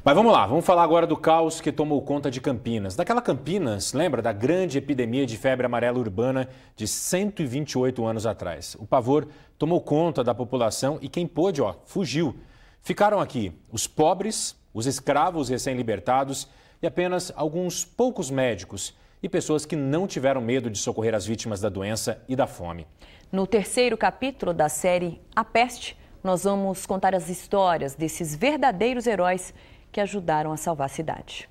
Mas vamos lá, vamos falar agora do caos que tomou conta de Campinas. Daquela Campinas, lembra da grande epidemia de febre amarela urbana de 128 anos atrás? O pavor tomou conta da população e quem pôde, fugiu. Ficaram aqui os pobres, os escravos recém-libertados e apenas alguns poucos médicos e pessoas que não tiveram medo de socorrer as vítimas da doença e da fome. No terceiro capítulo da série A Peste, nós vamos contar as histórias desses verdadeiros heróis que ajudaram a salvar a cidade.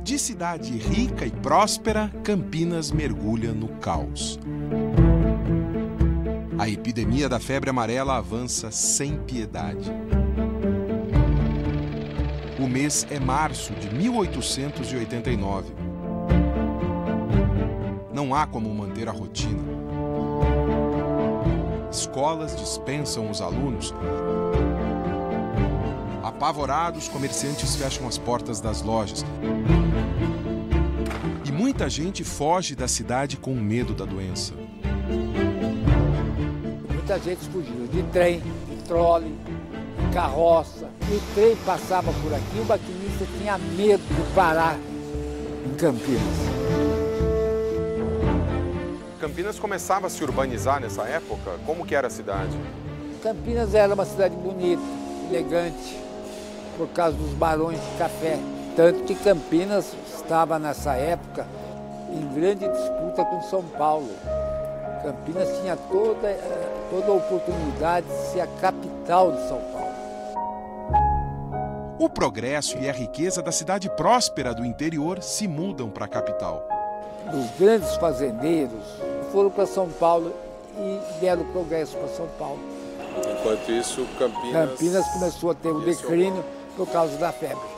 De cidade rica e próspera, Campinas mergulha no caos. A epidemia da febre amarela avança sem piedade. O mês é março de 1889. Não há como manter a rotina. Escolas dispensam os alunos. Apavorados, comerciantes fecham as portas das lojas. E muita gente foge da cidade com medo da doença. Muita gente fugiu de trem, de trole, de carroça. E o trem passava por aqui, o maquinista tinha medo de parar em Campinas. Campinas começava a se urbanizar nessa época? Como que era a cidade? Campinas era uma cidade bonita, elegante, por causa dos barões de café. Tanto que Campinas estava nessa época em grande disputa com São Paulo. Campinas tinha toda a oportunidade de ser a capital de São Paulo. O progresso e a riqueza da cidade próspera do interior se mudam para a capital. Os grandes fazendeiros foram para São Paulo e deram progresso para São Paulo. Enquanto isso, Campinas começou a ter um declínio por causa da febre.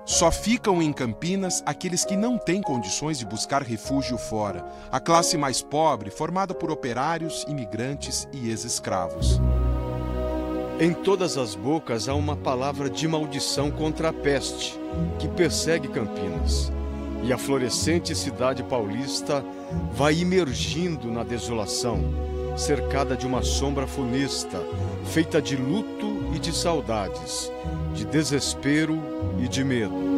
Só ficam em Campinas aqueles que não têm condições de buscar refúgio fora. A classe mais pobre, formada por operários, imigrantes e ex-escravos. Em todas as bocas há uma palavra de maldição contra a peste, que persegue Campinas. E a florescente cidade paulista vai imergindo na desolação, cercada de uma sombra funesta, feita de luto e de saudades, de desespero e de medo.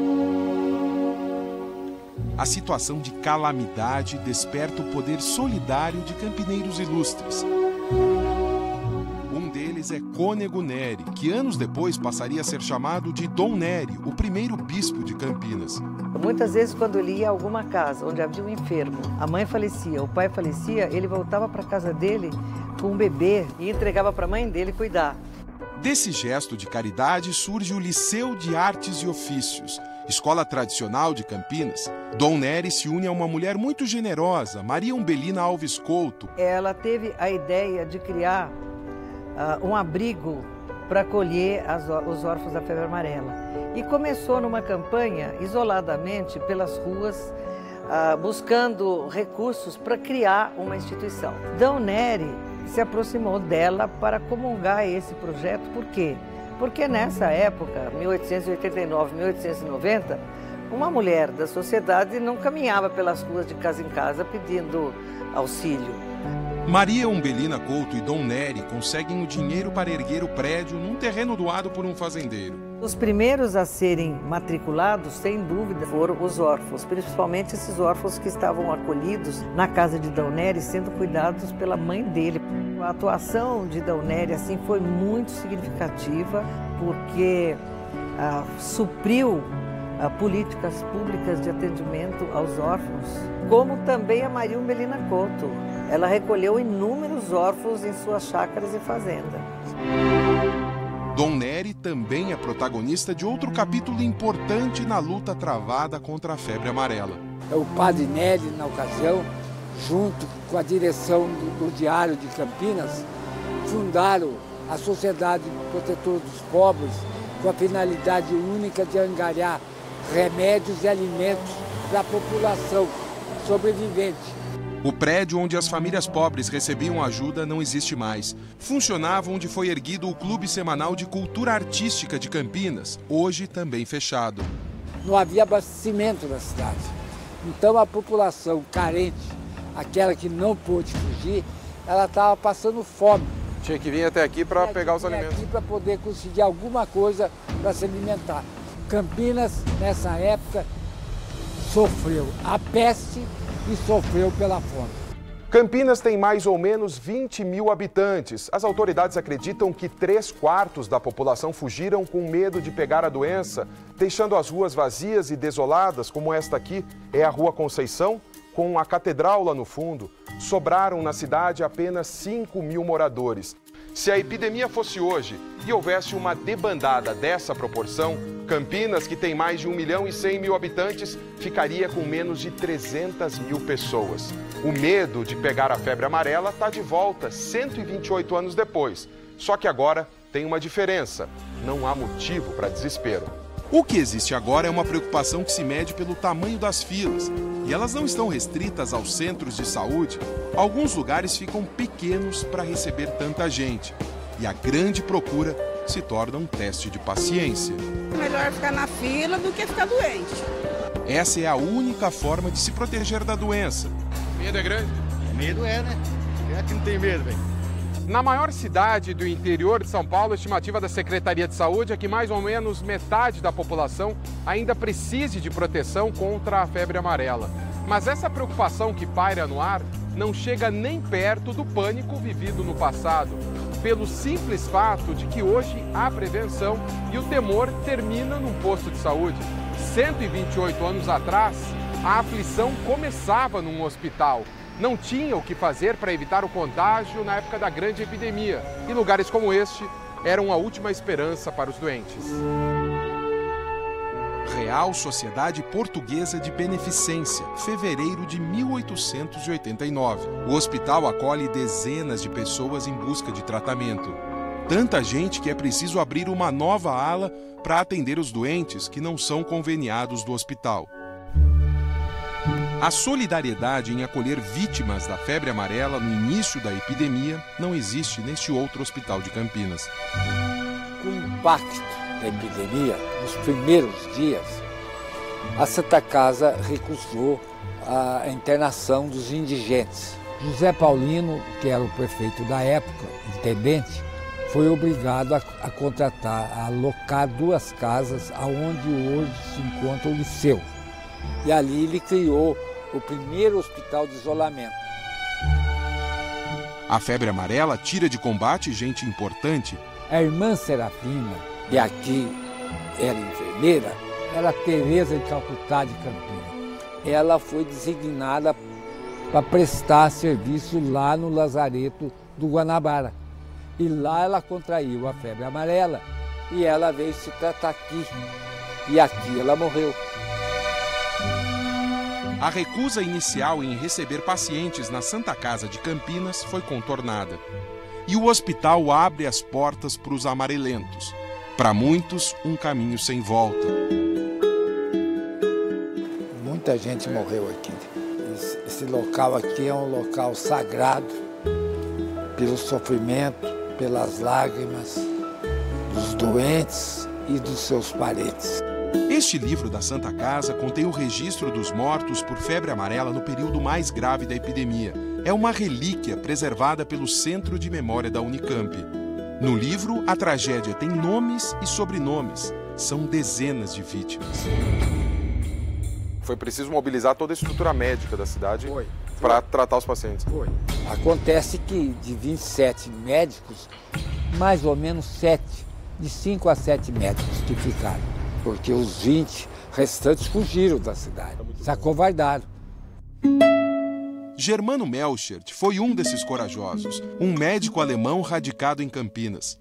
A situação de calamidade desperta o poder solidário de campineiros ilustres. Um deles é Cônego Neri, que anos depois passaria a ser chamado de Dom Neri, o primeiro bispo de Campinas. Muitas vezes, quando ele ia a alguma casa onde havia um enfermo, a mãe falecia, o pai falecia, ele voltava para a casa dele com um bebê e entregava para a mãe dele cuidar. Desse gesto de caridade surge o Liceu de Artes e Ofícios, escola tradicional de Campinas. Dom Neri se une a uma mulher muito generosa, Maria Umbelina Alves Couto. Ela teve a ideia de criar um abrigo para acolher os órfãos da febre amarela. E começou numa campanha, isoladamente, pelas ruas, buscando recursos para criar uma instituição. Dom Neri se aproximou dela para comungar esse projeto. Por quê? Porque nessa época, 1889, 1890, uma mulher da sociedade não caminhava pelas ruas de casa em casa pedindo auxílio. Maria Umbelina Couto e Dom Neri conseguem o dinheiro para erguer o prédio num terreno doado por um fazendeiro. Os primeiros a serem matriculados, sem dúvida, foram os órfãos, principalmente esses órfãos que estavam acolhidos na casa de Dom Neri, sendo cuidados pela mãe dele. A atuação de Dom Neri assim, foi muito significativa, porque supriu políticas públicas de atendimento aos órfãos, como também a Maria Umbelina Couto. Ela recolheu inúmeros órfãos em suas chácaras e fazendas. Dom Neri também é protagonista de outro capítulo importante na luta travada contra a febre amarela. O padre Neri, na ocasião, junto com a direção do Diário de Campinas, fundaram a Sociedade Protetora dos Pobres com a finalidade única de angariar remédios e alimentos para a população sobrevivente. O prédio onde as famílias pobres recebiam ajuda não existe mais. Funcionava onde foi erguido o Clube Semanal de Cultura Artística de Campinas, hoje também fechado. Não havia abastecimento na cidade. Então a população carente, aquela que não pôde fugir, ela estava passando fome. Tinha que vir até aqui para pegar os alimentos. Aqui para poder conseguir alguma coisa para se alimentar. Campinas, nessa época, sofreu a peste e sofreu pela fome. Campinas tem mais ou menos 20 mil habitantes. As autoridades acreditam que 3/4 da população fugiram com medo de pegar a doença, deixando as ruas vazias e desoladas, como esta aqui, é a Rua Conceição, com a catedral lá no fundo. Sobraram na cidade apenas 5 mil moradores. Se a epidemia fosse hoje e houvesse uma debandada dessa proporção, Campinas, que tem mais de 1.100.000 habitantes, ficaria com menos de 300 mil pessoas. O medo de pegar a febre amarela está de volta 128 anos depois. Só que agora tem uma diferença: não há motivo para desespero. O que existe agora é uma preocupação que se mede pelo tamanho das filas. E elas não estão restritas aos centros de saúde. Alguns lugares ficam pequenos para receber tanta gente. E a grande procura se torna um teste de paciência. Melhor ficar na fila do que ficar doente. Essa é a única forma de se proteger da doença. Medo é grande? Medo é, né? Quem é que não tem medo, velho? Na maior cidade do interior de São Paulo, a estimativa da Secretaria de Saúde é que mais ou menos metade da população ainda precise de proteção contra a febre amarela. Mas essa preocupação que paira no ar não chega nem perto do pânico vivido no passado, pelo simples fato de que hoje há prevenção e o temor termina num posto de saúde. 128 anos atrás, a aflição começava num hospital. Não tinha o que fazer para evitar o contágio na época da grande epidemia. E lugares como este eram a última esperança para os doentes. Real Sociedade Portuguesa de Beneficência, fevereiro de 1889. O hospital acolhe dezenas de pessoas em busca de tratamento. Tanta gente que é preciso abrir uma nova ala para atender os doentes que não são conveniados do hospital. A solidariedade em acolher vítimas da febre amarela no início da epidemia não existe neste outro hospital de Campinas. Com o impacto da epidemia, nos primeiros dias, a Santa Casa recusou a internação dos indigentes. José Paulino, que era o prefeito da época, intendente, foi obrigado a contratar, a alocar 2 casas aonde hoje se encontra o Liceu. E ali ele criou o primeiro hospital de isolamento. A febre amarela tira de combate gente importante. A irmã Serafina, que aqui era enfermeira, era Teresa de Calcutá de Campinas. Ela foi designada para prestar serviço lá no Lazareto do Guanabara. E lá ela contraiu a febre amarela e ela veio se tratar aqui. E aqui ela morreu. A recusa inicial em receber pacientes na Santa Casa de Campinas foi contornada. E o hospital abre as portas para os amarelentos. Para muitos, um caminho sem volta. Muita gente morreu aqui. Esse local aqui é um local sagrado pelo sofrimento, pelas lágrimas dos doentes e dos seus parentes. Este livro da Santa Casa contém o registro dos mortos por febre amarela no período mais grave da epidemia. É uma relíquia preservada pelo Centro de Memória da Unicamp. No livro, a tragédia tem nomes e sobrenomes. São dezenas de vítimas. Foi preciso mobilizar toda a estrutura médica da cidade para tratar os pacientes. Acontece que de 27 médicos, mais ou menos 5 a 7 médicos que ficaram. Porque os 20 restantes fugiram da cidade, se acovardaram. Germano Melchert foi um desses corajosos, um médico alemão radicado em Campinas.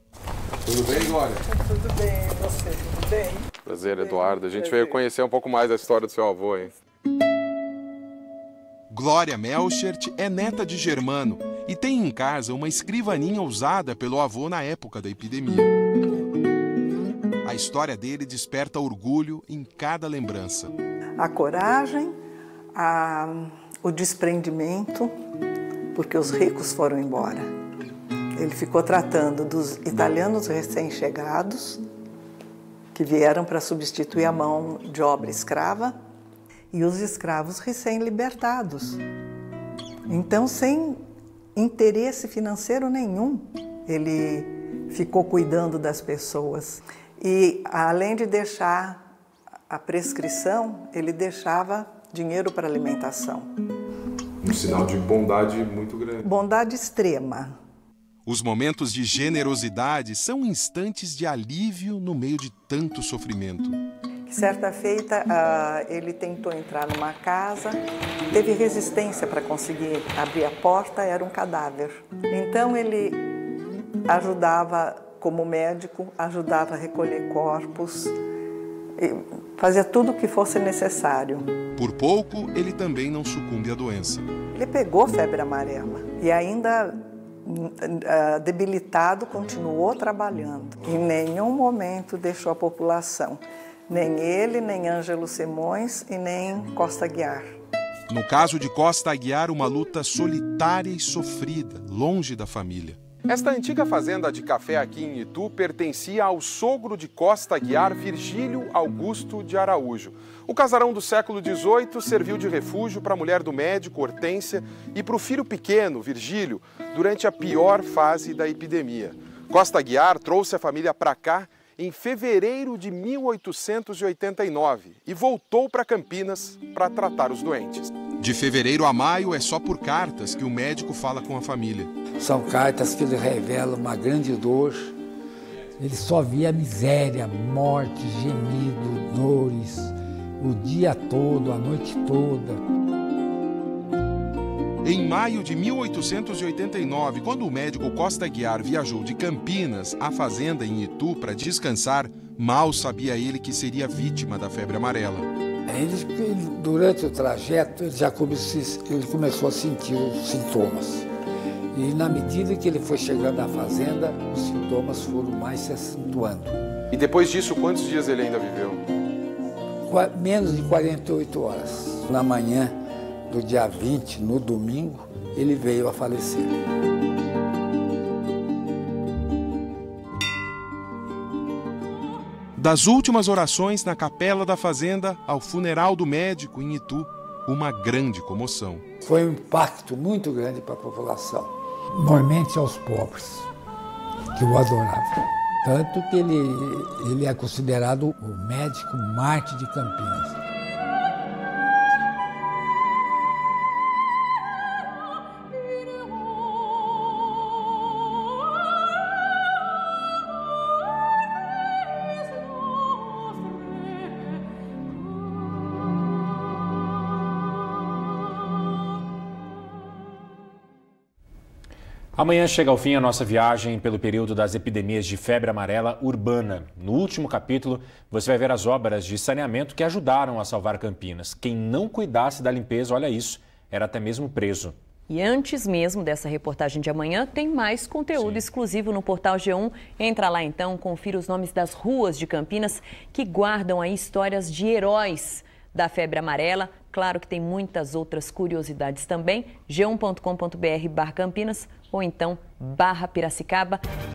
Tudo bem, Glória? Tudo bem, você? Tudo bem? Prazer, Eduardo. A gente veio conhecer um pouco mais da história do seu avô, hein? Glória Melchert é neta de Germano e tem em casa uma escrivaninha usada pelo avô na época da epidemia. A história dele desperta orgulho em cada lembrança. A coragem, a o desprendimento, porque os ricos foram embora. Ele ficou tratando dos italianos recém-chegados, que vieram para substituir a mão de obra escrava, e os escravos recém-libertados. Então, sem interesse financeiro nenhum, ele ficou cuidando das pessoas. E, além de deixar a prescrição, ele deixava dinheiro para alimentação. Um sinal de bondade muito grande. Bondade extrema. Os momentos de generosidade são instantes de alívio no meio de tanto sofrimento. Certa feita, ele tentou entrar numa casa, teve resistência para conseguir abrir a porta, era um cadáver. Então ele ajudava, como médico, ajudava a recolher corpos, fazia tudo o que fosse necessário. Por pouco, ele também não sucumbe à doença. Ele pegou febre amarela e ainda debilitado continuou trabalhando. Em nenhum momento deixou a população, nem ele, nem Ângelo Simões e nem Costa Aguiar. No caso de Costa Aguiar, uma luta solitária e sofrida, longe da família. Esta antiga fazenda de café aqui em Itu pertencia ao sogro de Costa Aguiar, Virgílio Augusto de Araújo. O casarão do século XVIII serviu de refúgio para a mulher do médico, Hortência, e para o filho pequeno, Virgílio, durante a pior fase da epidemia. Costa Aguiar trouxe a família para cá em fevereiro de 1889 e voltou para Campinas para tratar os doentes. De fevereiro a maio é só por cartas que o médico fala com a família. São cartas que ele revela uma grande dor. Ele só via miséria, morte, gemido, dores, o dia todo, a noite toda. Em maio de 1889, quando o médico Costa Aguiar viajou de Campinas à fazenda em Itu para descansar, mal sabia ele que seria vítima da febre amarela. Durante o trajeto, ele começou a sentir os sintomas. E na medida que ele foi chegando à fazenda, os sintomas foram mais se acentuando. E depois disso, quantos dias ele ainda viveu? Menos de 48 horas. Na manhã do dia 20, no domingo, ele veio a falecer. Das últimas orações na capela da fazenda ao funeral do médico em Itu, uma grande comoção. Foi um impacto muito grande para a população, normalmente aos pobres, que o adoravam. Tanto que ele é considerado o médico mártir de Campinas. Amanhã chega ao fim a nossa viagem pelo período das epidemias de febre amarela urbana. No último capítulo, você vai ver as obras de saneamento que ajudaram a salvar Campinas. Quem não cuidasse da limpeza, olha isso, era até mesmo preso. E antes mesmo dessa reportagem de amanhã, tem mais conteúdo exclusivo no portal G1. Entra lá então, confira os nomes das ruas de Campinas que guardam aí histórias de heróis da febre amarela. Claro que tem muitas outras curiosidades também. g1.com.br/Campinas ou então /Piracicaba.